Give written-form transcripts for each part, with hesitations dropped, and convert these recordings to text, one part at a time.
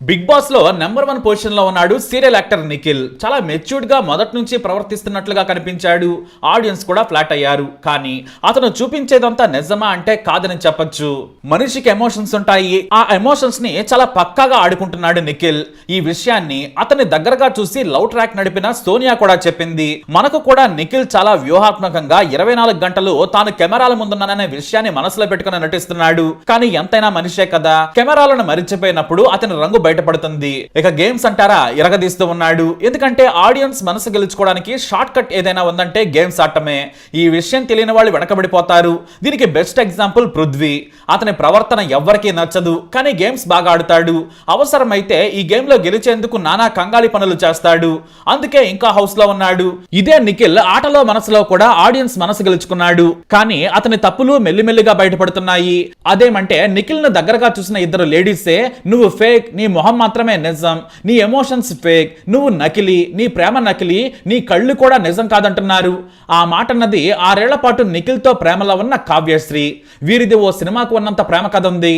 Big boss లో number 1 position లో ఉన్నాడు సీరియల్ యాక్టర్ నిఖిల్. చాలా మెచ్యూర్డ్ గా మొదటి నుంచి ప్రవర్తిస్తున్నట్లుగా కనిపించాడు. ఆడియన్స్ కూడా ఫ్లాట్ అయ్యారు. కానీ అతను చూపించేదంతా నిజమా అంటే కాదని చెప్పొచ్చు. మనిషికి ఎమోషన్స్ ఉంటాయి. ఆ ఎమోషన్స్ ని చాలా పక్కాగా ఆడుకుంటున్నాడు నిఖిల్. ఈ విషయాన్ని అతని దగ్గరగా చూసి లవ్ ట్రాక్ నడిపిన సోనియా కూడా చెప్పింది. మనకు కూడా నిఖిల్ చాలా వ్యూహాత్మకంగా 24 గంటలు తాను కెమెరాల ముందున్నాననే విషయాన్ని మనసులో పెట్టుకుని నటిస్తున్నాడు. కానీ ఎంతైనా మనిషే కదా, కెమెరాలను మరిచిపోయినప్పుడు అతని రంగు బయటపడుతుంది. ఇక గేమ్స్ అంటారా, ఇరగదీస్తూ ఉన్నాడు. ఎందుకంటే ఆడియన్స్ మనసు గెలుచుకోవడానికి షార్ట్ కట్ ఏదైనా ఉందంటే గేమ్స్ ఆడటమే. ఈ విషయం తెలియని వాళ్ళు వెనకబడిపోతారు. దీనికి బెస్ట్ ఎగ్జాంపుల్ పృథ్వీ. అతని ప్రవర్తన ఎవ్వరికీ నచ్చదు, కానీ గేమ్స్ బాగా ఆడుతాడు. అవసరమైతే ఈ గేమ్ లో గెలిచేందుకు నానా కంగాలి పనులు చేస్తాడు. అందుకే ఇంకా హౌస్ లో ఉన్నాడు. ఇదే నిఖిల్ ఆటలో మనసులో కూడా ఆడియన్స్ మనసు గెలుచుకున్నాడు. కానీ అతని తప్పులు మెల్లిమెల్లిగా బయటపడుతున్నాయి. అదేమంటే నిఖిల్ ను దగ్గరగా చూసిన ఇద్దరు లేడీసే నువ్వు ఫేక్, నీ మొహం మాత్రమే నిజం, నీ ఎమోషన్స్ ఫేక్, నువ్వు నకిలీ, నీ ప్రేమ నకిలీ, నీ కళ్ళు కూడా నిజం కాదంటున్నారు. ఆ మాట అన్నది 6 ఏళ్ల పాటు నిఖిల్ తో ప్రేమలో ఉన్న కావ్యశ్రీ. వీరిది ఓ సినిమాకు ఉన్నంత ప్రేమ కథ ఉంది.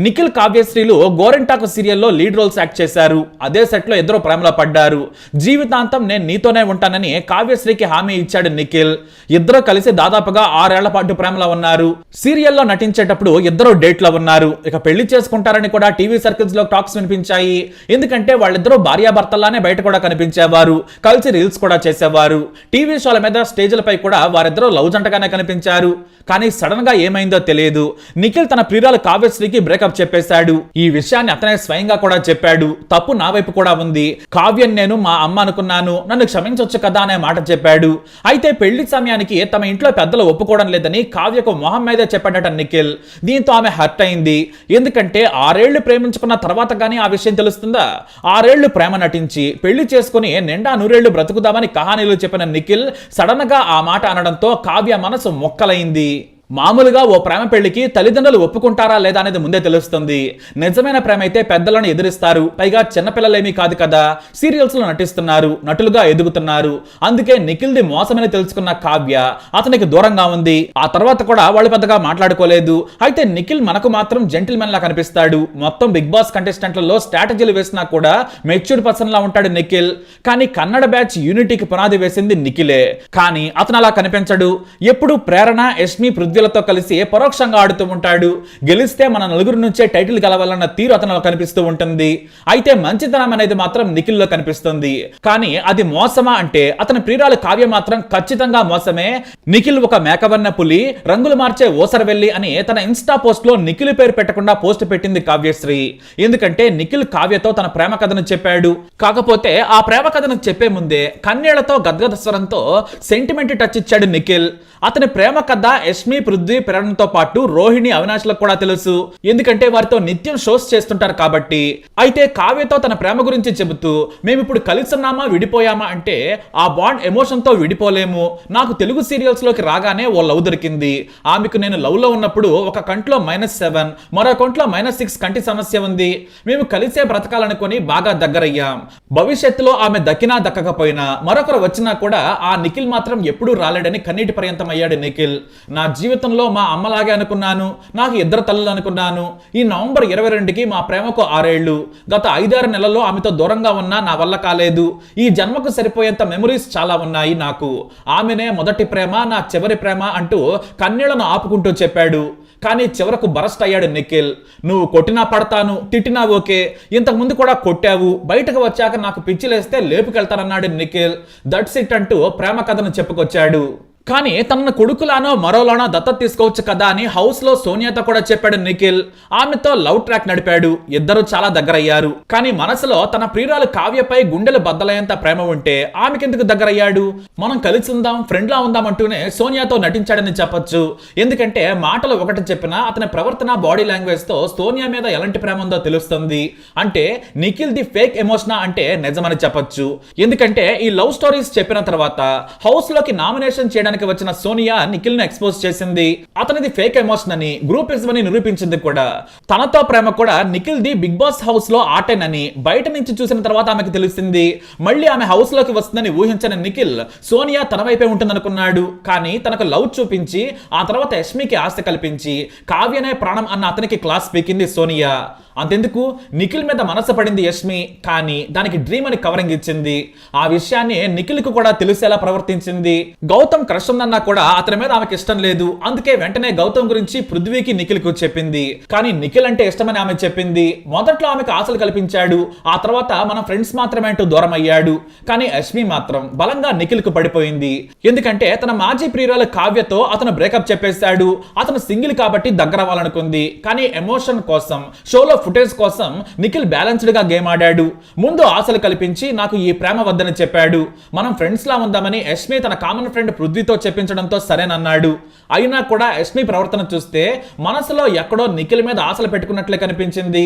నిఖిల్ కావ్యశ్రీలు గోరింటాకు సీరియల్లో లీడ్ రోల్స్ యాక్ట్ చేశారు. అదే సెట్ లో ఇద్దరు ప్రేమలో పడ్డారు. జీవితాంతం నేను నీతోనే ఉంటానని కావ్యశ్రీకి హామీ ఇచ్చాడు నిఖిల్. ఇద్దరు కలిసి దాదాపుగా 6 ఏళ్ల పాటు ప్రేమలో ఉన్నారు. సీరియల్లో నటించేటప్పుడు ఇద్దరు డేట్ లో ఉన్నారు. ఇక పెళ్లి చేసుకుంటారని కూడా టీవీ సర్కిల్స్ లో టాక్స్ వినిపించాయి. ఎందుకంటే వాళ్ళిద్దరూ భార్యాభర్తల్లానే బయట కూడా కనిపించేవారు. కలిసి రీల్స్ కూడా చేసేవారు. టీవీ షోల మీద స్టేజ్లపై కూడా వారిద్దరూ లవ్ జంటగానే కనిపించారు. కానీ సడన్ గా ఏమైందో తెలియదు. నిఖిల్ తన ప్రియురాలు కావ్యశ్రీకి బ్రేకప్ చెప్పేశాడు. ఈ విషయాన్ని అతనే స్వయంగా కూడా చెప్పాడు. తప్పు నా వైపు కూడా ఉంది. కావ్యం నేను మా అమ్మ అనుకున్నాను, నన్ను క్షమించొచ్చు కదా అనే మాట చెప్పాడు. అయితే పెళ్లి సమయానికి తమ ఇంట్లో పెద్దలు ఒప్పుకోవడం లేదని కావ్యకు మొహం మీదే చెప్పాడట నిఖిల్. దీంతో ఆమె హర్ట్ అయింది. ఎందుకంటే 6 ఏళ్లు ప్రేమించుకున్న తర్వాత గానీ ఆ విషయం తెలుస్తుందా? 6 ఏళ్లు ప్రేమ నటించి పెళ్లి చేసుకుని నిండా 100 ఏళ్లు బ్రతుకుదామని కహానీలు చెప్పిన నిఖిల్ సడన్ గా ఆ మాట అనడంతో కావ్య మనసు మొక్కలైంది. మామూలుగా ఓ ప్రేమ పెళ్లికి తల్లిదండ్రులు ఒప్పుకుంటారా లేదా అనేది ముందే తెలుస్తుంది. నిజమైన ప్రేమ అయితే పెద్దలను ఎదిరిస్తారు. పైగా చిన్నపిల్లలేమీ కాదు కదా, సీరియల్స్ లో నటిస్తున్నారు, నటులుగా ఎదుగుతున్నారు. అందుకే నిఖిల్ ది మోసమని తెలుసుకున్న కావ్య అతనికి దూరంగా ఉంది. ఆ తర్వాత కూడా వాళ్ళు పెద్దగా మాట్లాడుకోలేదు. అయితే నిఖిల్ మనకు మాత్రం జెంటిల్మెన్ లా కనిపిస్తాడు. మొత్తం బిగ్ బాస్ కంటెస్టెంట్లలో స్ట్రాటజీలు వేసినా కూడా మెచ్యూర్డ్ పర్సన్ లా ఉంటాడు నిఖిల్. కానీ కన్నడ బ్యాచ్ యూనిటీకి పునాది వేసింది నిఖిలే. కానీ అతను అలా కనిపించడు. ఎప్పుడు ప్రేరణ, యష్మి, పృథ్వీ తో కలిసి పరోక్షంగా ఆడుతూ ఉంటాడు. గెలిస్తే మన నలుగురు నుంచే టైటిల్ గెలవాలన్న తీరు అతనిలో కనిపిస్తూ ఉంటుంది. అయితే మంచితనం అనేది మాత్రం నిఖిల్ లో కనిపిస్తుంది. కానీ అది మోసమా అంటే అతని ప్రియురాలు కావ్య మాత్రం ఖచ్చితంగా మోసమే. నిఖిల్ ఒక మేకవన్న పులి, రంగులు మార్చే ఓసరవెల్లి అని తన ఇన్స్టా పోస్ట్ లో నిఖిల్ పేరు పెట్టకుండా పోస్ట్ పెట్టింది కావ్యశ్రీ. ఎందుకంటే నిఖిల్ కావ్యతో తన ప్రేమ కథను చెప్పాడు. కాకపోతే ఆ ప్రేమ కథను చెప్పే ముందే కన్నీళ్లతో గద్గద స్వరంతో సెంటిమెంట్ టచ్ ఇచ్చాడు నిఖిల్. అతని ప్రేమ కథ యష్మి, పృథ్వీ, ప్రేరణతో పాటు రోహిణి, అవినాష్లకు కూడా తెలుసు. ఎందుకంటే వారితో నిత్యం షోస్ చేస్తుంటారు కాబట్టి. అయితే కావ్యతో తన ప్రేమ గురించి చెబుతూ మేమిప్పుడు కలిసున్నామా విడిపోయామా అంటే ఆ బాండ్ ఎమోషన్ తో విడిపోలేము. నాకు తెలుగు సీరియల్స్ లోకి రాగానే ఓ లవ్ దొరికింది. ఆమెకు నేను లవ్ లో ఉన్నప్పుడు ఒక కంట్లో -7, మరో కంట్లో -6 కంటి సమస్య ఉంది. మేము కలిసే బ్రతకాలనుకొని బాగా దగ్గరయ్యాం. భవిష్యత్తులో ఆమె దక్కినా దక్కకపోయినా మరొకరు వచ్చినా కూడా ఆ నిఖిల్ మాత్రం ఎప్పుడూ రాలేడని కన్నీటి పర్యంతం అయ్యాడు నిఖిల్. నా జీవితంలో మా అమ్మలాగే అనుకున్నాను, నాకు 2 తల్లులు అనుకున్నాను. ఈ నవంబర్ 22కి మా ప్రేమకు 6 ఏళ్లు. గత 5-6 నెలల్లో ఆమెతో దూరంగా ఉన్నా నా వల్ల కాలేదు. ఈ జన్మకు సరిపోయేంత మెమరీస్ చాలా ఉన్నాయి నాకు. ఆమెనే మొదటి ప్రేమ, నా చివరి ప్రేమ అంటూ కన్నీళ్లను ఆపుకుంటూ చెప్పాడు. కానీ చివరకు బరస్ట్ అయ్యాడు నిఖిల్. నువ్వు కొట్టినా పడతాను, తిట్టినా ఓకే, ఇంతకు ముందు కూడా కొట్టావు, బయటకు వచ్చాక నాకు పిచ్చిలేస్తే లేపుకెళ్తానన్నాడు నిఖిల్. దట్స్ ఇట్ అంటూ ప్రేమ కథను చెప్పుకొచ్చాడు. కానీ తనను కొడుకులానో మరోలానో దత్తత తీసుకోవచ్చు కదా అని హౌస్ లో సోనియాతో కూడా చెప్పాడు నిఖిల్. ఆమెతో లవ్ ట్రాక్ నడిపాడు. ఇద్దరు చాలా దగ్గరయ్యారు. కానీ మనసులో తన ప్రియురాలు కావ్యపై గుండెలు బద్దలయ్యేంత ప్రేమ ఉంటే ఆమెకెందుకు దగ్గరయ్యాడు? మనం కలిసి ఉందాం, ఫ్రెండ్ లా ఉందాం అంటూనే సోనియాతో నటించాడని చెప్పొచ్చు. ఎందుకంటే మాటలు ఒకటి చెప్పినా అతని ప్రవర్తన, బాడీ లాంగ్వేజ్ తో సోనియా మీద ఎలాంటి ప్రేమ ఉందో తెలుస్తుంది. అంటే నిఖిల్ ది ఫేక్ ఎమోషనా అంటే నిజమని చెప్పొచ్చు. ఎందుకంటే ఈ లవ్ స్టోరీస్ చెప్పిన తర్వాత హౌస్ లోకి నామినేషన్ చేయడానికి చేయడానికి వచ్చిన సోనియా నిఖిల్ ను ఎక్స్పోజ్ చేసింది. అతనిది ఫేక్ ఎమోషన్ అని, గ్రూపిజం అని నిరూపించింది కూడా. తనతో ప్రేమ కూడా Nikhil the Bigg Boss house లో ఆటేనని బయట నుంచి చూసిన తర్వాత ఆమెకు తెలిసింది. మళ్ళీ ఆమె హౌస్ లోకి వస్తుందని ఊహించిన నిఖిల్ సోనియా తన వైపే ఉంటుందనుకున్నాడు. కానీ తనకు లవ్ చూపించి ఆ తర్వాత యష్మికి ఆశ కల్పించి కావ్యనే ప్రాణం అన్న అతనికి క్లాస్ పీకింది సోనియా. అంతెందుకు, నిఖిల్ మీద మనసు పడింది యష్మి, కానీ దానికి డ్రీమ్ అని కవరింగ్ ఇచ్చింది. ఆ విషయాన్ని నిఖిల్ కు కూడా తెలిసేలా ప్రవర్తించింది. గౌతమ్ క్రష్ ఉందన్నా కూడా అతని మీద ఆమెకి ఇష్టం లేదు. అందుకే వెంటనే గౌతమ్ గురించి పృథ్వీకి నిఖిల్ కు చెప్పింది. కానీ నిఖిల్ అంటే ఇష్టమని ఆమె చెప్పింది. మొదట్లో ఆమెకు ఆశలు కల్పించాడు. ఆ తర్వాత మన ఫ్రెండ్స్ మాత్రమే అంటూ దూరం అయ్యాడు. కానీ యష్మి మాత్రం బలంగా నిఖిల్ కు పడిపోయింది. ఎందుకంటే తన మాజీ ప్రియురాలు కావ్యతో అతను బ్రేకప్ చెప్పేశాడు. అతను సింగిల్ కాబట్టి దగ్గర అవ్వాలనుకుంది. కానీ ఎమోషన్ కోసం, షోలో ఫుటేజ్ కోసం నిఖిల్ బ్యాలెన్స్డ్ గా గేమ్ ఆడాడు. ముందు ఆశలు కల్పించి నాకు ఈ ప్రేమ వద్దని చెప్పాడు. మనం ఫ్రెండ్స్ లా ఉందామని యష్మి తన కామన్ ఫ్రెండ్ పృథ్వీతో చెప్పించడంతో సరేనన్నాడు. అయినా కూడా యష్మి ప్రవర్తన చూస్తే మనసులో ఎక్కడో నిఖిల్ మీద ఆశలు పెట్టుకున్నట్లే కనిపించింది.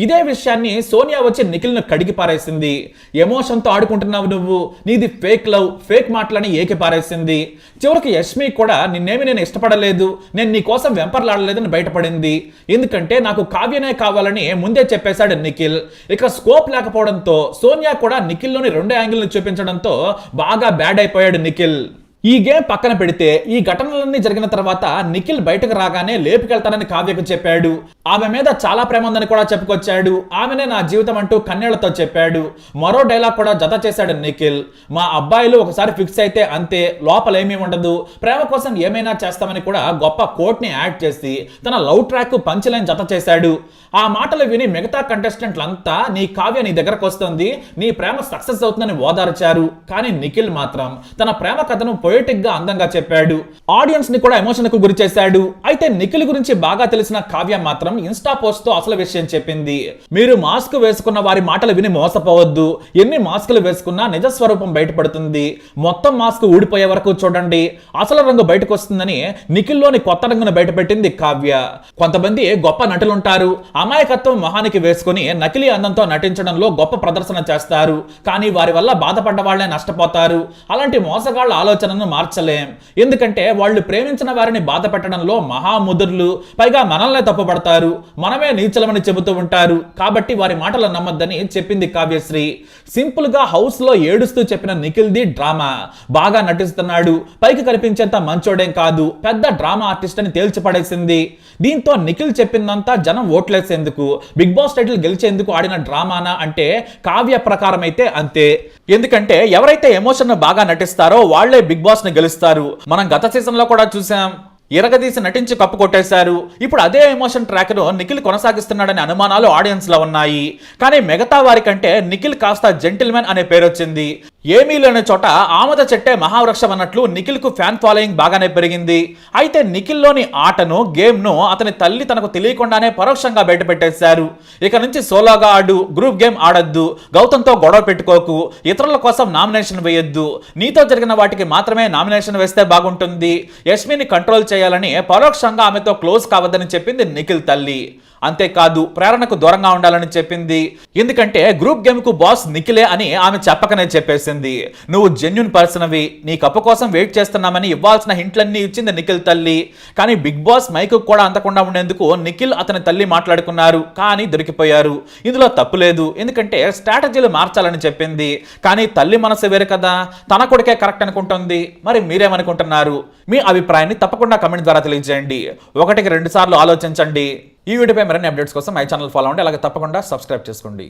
ఇదే విషయాన్ని సోనియా వచ్చి నిఖిల్ ను కడిగి పారేసింది. ఎమోషన్ తో ఆడుకుంటున్నావు నువ్వు, నీది ఫేక్ లవ్, ఫేక్ మాటలని ఏకి పారేసింది. చివరికి యష్మి కూడా నిన్నేమి నేను ఇష్టపడలేదు, నేను నీ కోసం వెంపర్లాడలేదని బయటపడింది. ఎందుకంటే నాకు కావ్యనే కావాలని ముందే చెప్పేశాడు నిఖిల్. ఇక స్కోప్ లేకపోవడంతో సోనియా కూడా నిఖిల్ లోని 2 యాంగిల్ని చూపించడంతో బాగా బ్యాడ్ అయిపోయాడు నిఖిల్. ఈ గేమ్ పక్కన పెడితే ఈ ఘటనలన్నీ జరిగిన తర్వాత నిఖిల్ బయటకు రాగానే లేపుకెళ్తానని కావ్యకు చెప్పాడు. ఆమె మీద చాలా ప్రేమ ఉందని కూడా చెప్పుకొచ్చాడు. ఆమెనే నా జీవితం అంటూ కన్నీళ్లతో చెప్పాడు. మరో డైలాగ్ కూడా జత చేశాడు నిఖిల్. మా అబ్బాయిలు ఒకసారి ఫిక్స్ అయితే అంతే, లోపలేమీ ఉండదు, ప్రేమ కోసం ఏమైనా చేస్తామని కూడా గొప్ప కోట్ ని యాడ్ చేసి తన లవ్ ట్రాక్ పంచ్ లైన్ జత చేశాడు. ఆ మాటలు విని మిగతా కంటెస్టెంట్లంతా నీ కావ్య నీ దగ్గరకు వస్తుంది, నీ ప్రేమ సక్సెస్ అవుతుందని ఓదార్చారు. కానీ నిఖిల్ మాత్రం తన ప్రేమ కథను పొయిటిక్ గా అందంగా చెప్పాడు. ఆడియన్స్ ని కూడా ఎమోషన్ కు గురి చేశాడు. అయితే నిఖిల్ గురించి బాగా తెలిసిన కావ్య మాత్రం ఇన్స్టా పోస్ట్ తో అసలు విషయం చెప్పింది. మీరు మాస్క్ వేసుకున్న వారి మాటలు విని మోసపోవద్దు. ఎన్ని మాస్కులు వేసుకున్నా నిజ స్వరూపం బయటపడుతుంది. మొత్తం మాస్క్ ఊడిపోయే వరకు చూడండి, అసలు రంగు బయటకు వస్తుందని నిఖిల్ లోని కొత్త రంగును బయటపెట్టింది కావ్య. కొంతమంది గొప్ప నటులుంటారు, అమాయకత్వం మొహానికి వేసుకుని నకిలీ అందంతో నటించడంలో గొప్ప ప్రదర్శన చేస్తారు. కానీ వారి వల్ల బాధపడ్డ వాళ్లే నష్టపోతారు. అలాంటి మోసగాళ్ల ఆలోచనను మార్చలేం. ఎందుకంటే వాళ్ళు ప్రేమించిన వారిని బాధ పెట్టడంలో మహాముదుర్లు, పైగా మనల్నే తప్పుపడతారు, మనమే నీచలమని చెబుతూ ఉంటారు. కాబట్టి వారి మాటలు నమ్మొద్దని చెప్పింది కావ్యశ్రీ. సింపుల్ గా హౌస్ లో ఏడుస్తూ చెప్పిన నిఖిల్ ది డ్రామా. బాగా నటిస్తున్నాడు, పైకి కనిపించేంత మంచోడేం కాదు, పెద్ద డ్రామా ఆర్టిస్ట్ అని తేల్చిపడేసింది. దీంతో నిఖిల్ చెప్పిందంతా జనం ఓట్లేసేందుకు, బిగ్ బాస్ టైటిల్ గెలిచేందుకు ఆడిన డ్రామానా అంటే కావ్య ప్రకారం అయితే అంతే. ఎందుకంటే ఎవరైతే ఎమోషన్ బాగా నటిస్తారో వాళ్లే బిగ్ బాస్ ని గెలుస్తారు. మనం గత సీజన్ లో కూడా చూసాం. ఇరగదీసి నటించి కప్పు కొట్టేశారు. ఇప్పుడు అదే ఎమోషన్ ట్రాక్ ను నిఖిల్ కొనసాగిస్తున్నాడనే అనుమానాలు ఆడియన్స్ లో ఉన్నాయి. కానీ మిగతా వారికంటే నిఖిల్ కాస్త జెంటిల్మెన్ అనే పేరు వచ్చింది. ఏమీ లేని చోట ఆమద చెట్టే మహావృక్షం అన్నట్లు నిఖిల్ కు ఫ్యాన్ ఫాలోయింగ్ బాగానే పెరిగింది. అయితే నిఖిల్ లోని ఆటను, గేమ్ ను అతని తల్లి తనకు తెలియకుండానే పరోక్షంగా బయటపెట్టేశారు. ఇక నుంచి సోలోగా ఆడు, గ్రూప్ గేమ్ ఆడొద్దు, గౌతంతో గొడవ పెట్టుకోకు, ఇతరుల కోసం నామినేషన్ వేయొద్దు, నీతో జరిగిన వాటికి మాత్రమే నామినేషన్ వేస్తే బాగుంటుంది, యష్మిని కంట్రోల్ చేయాలని పరోక్షంగా ఆమెతో క్లోజ్ కావద్దని చెప్పింది నిఖిల్ తల్లి. అంతేకాదు ప్రేరణకు దూరంగా ఉండాలని చెప్పింది. ఎందుకంటే గ్రూప్ గేమ్ కు బాస్ నిఖిలే అని ఆమె చెప్పకనే చెప్పేసింది. నువ్వు జెన్యూన్ పర్సన్వి, నీ కప్పు కోసం వెయిట్ చేస్తున్నామని ఇవ్వాల్సిన హింట్లన్నీ ఇచ్చింది నిఖిల్ తల్లి. కానీ బిగ్ బాస్ మైకు కూడా అందకుండా ఉండేందుకు నిఖిల్ అతని తల్లి మాట్లాడుకున్నారు, కానీ దొరికిపోయారు. ఇందులో తప్పు లేదు, ఎందుకంటే స్ట్రాటజీలు మార్చాలని చెప్పింది. కానీ తల్లి మనసు వేరు కదా, తన కొడుకే కరెక్ట్ అనుకుంటుంది. మరి మీరేమనుకుంటున్నారు? మీ అభిప్రాయాన్ని తప్పకుండా కమెంట్ ద్వారా తెలియజేయండి. 1కి 2 సార్లు ఆలోచించండి. ఈ వీడియోపై మరిన్ని అప్డేట్స్ కోసం మై ఛానల్ ఫాలో అవ్వండి. అలాగే తప్పకుండా సబ్స్క్రైబ్ చేసుకోండి.